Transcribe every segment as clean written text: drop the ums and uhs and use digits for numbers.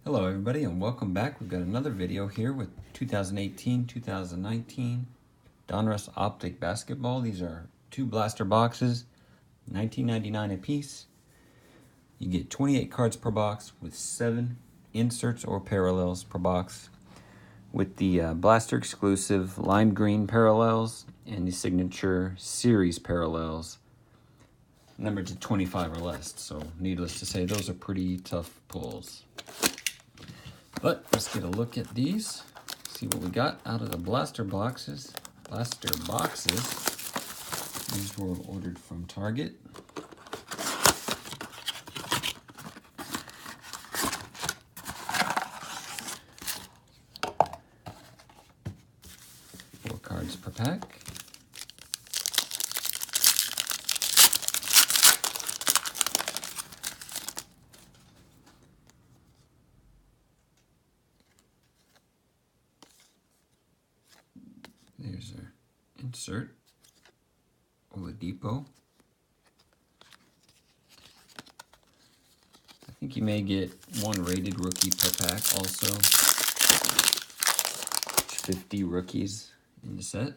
Hello everybody and welcome back. We've got another video here with 2018-2019 Donruss Optic basketball. These are two blaster boxes, $19.99 a piece. You get 28 cards per box with 7 inserts or parallels per box with the blaster exclusive lime green parallels and the signature series parallels numbered to 25 or less. So needless to say, those are pretty tough pulls. But let's get a look at these, see what we got out of the blaster boxes. These were ordered from Target. Four cards per pack. There's our insert, Oladipo. I think you may get one rated rookie per pack also. 50 rookies in the set. I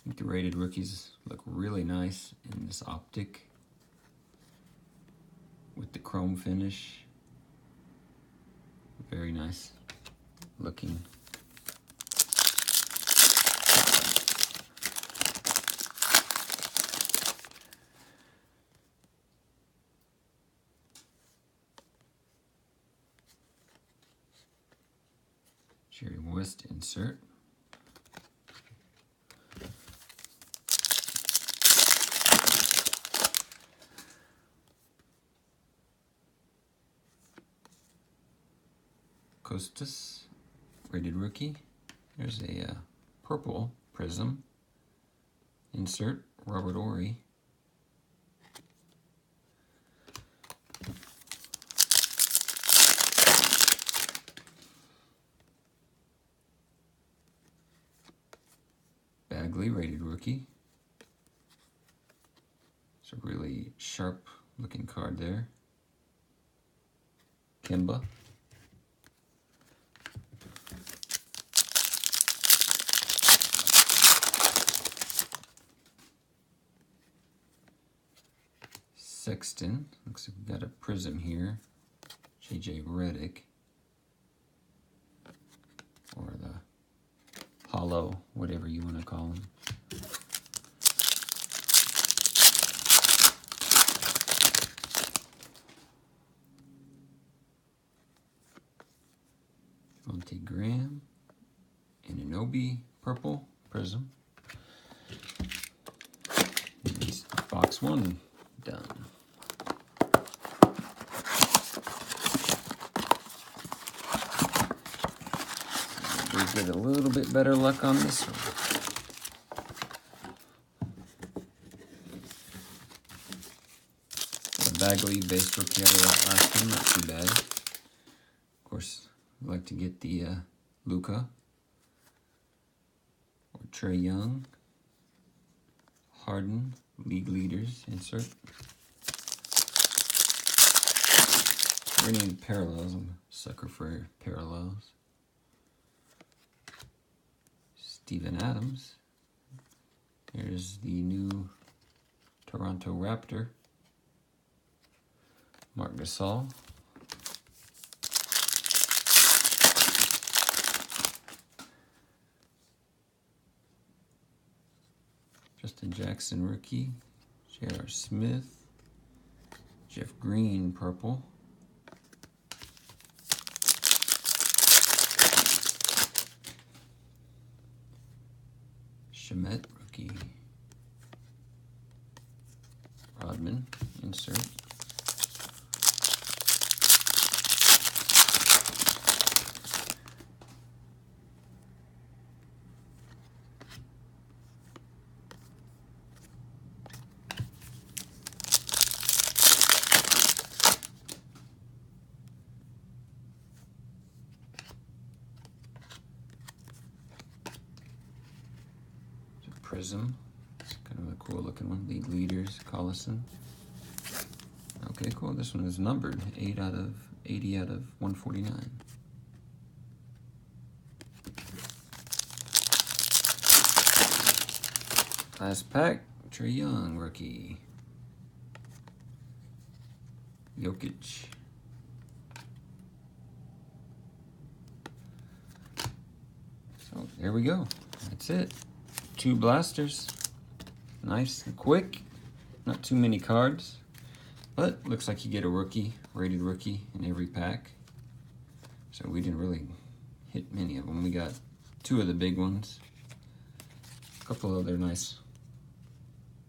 think the rated rookies look really nice in this optic with the chrome finish. Very nice looking. Jerry West insert. Costas, rated rookie. There's a purple prism insert, Robert Horry. Bagley, rated rookie. It's a really sharp looking card there. Kemba. Sexton. Looks like we've got a prism here. JJ Redick. Or the hollow, whatever you want to call them. Monte Graham. Anunoby, purple prism. Box one done. We get a little bit better luck on this one. The Bagley base rookie out of that last one, not too bad. Of course, I'd like to get the Luka or Trey Young, Harden, league leaders insert. We're gonna need parallels. I'm a sucker for parallels. Steven Adams. Here's the new Toronto Raptor. Marc Gasol. Justin Jackson rookie. J.R. Smith. Jeff Green purple. Shemet rookie. Rodman insert. Prism. It's kind of a cool looking one. League leaders, Collison. Okay, cool. This one is numbered 80 out of 149. Last pack, Trae Young rookie. Jokic. So there we go. That's it. 2 blasters. Nice and quick. Not too many cards. But looks like you get a rookie, rated rookie in every pack. So we didn't really hit many of them. We got 2 of the big ones. A couple other nice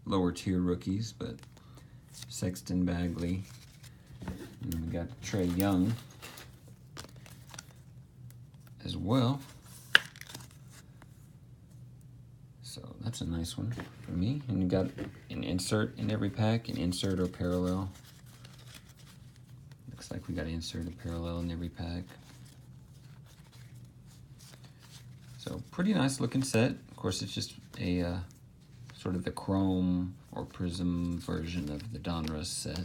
lower tier rookies, but Sexton, Bagley. And then we got Trae Young as well. So that's a nice one for me. And you got an insert in every pack, an insert or parallel. Looks like we got an insert or parallel in every pack. So pretty nice looking set. Of course, it's just a sort of the chrome or prism version of the Donruss set.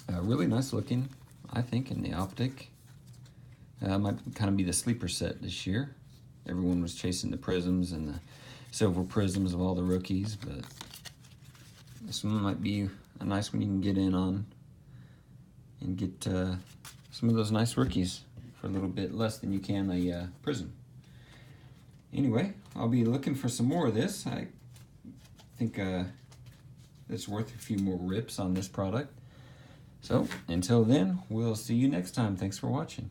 Really nice looking, I think, in the Optic. Might kind of be the sleeper set this year. Everyone was chasing the prisms and the silver prisms of all the rookies, but this one might be a nice one you can get in on and get some of those nice rookies for a little bit less than you can a prism. Anyway, I'll be looking for some more of this. I think it's worth a few more rips on this product. So until then, we'll see you next time. Thanks for watching.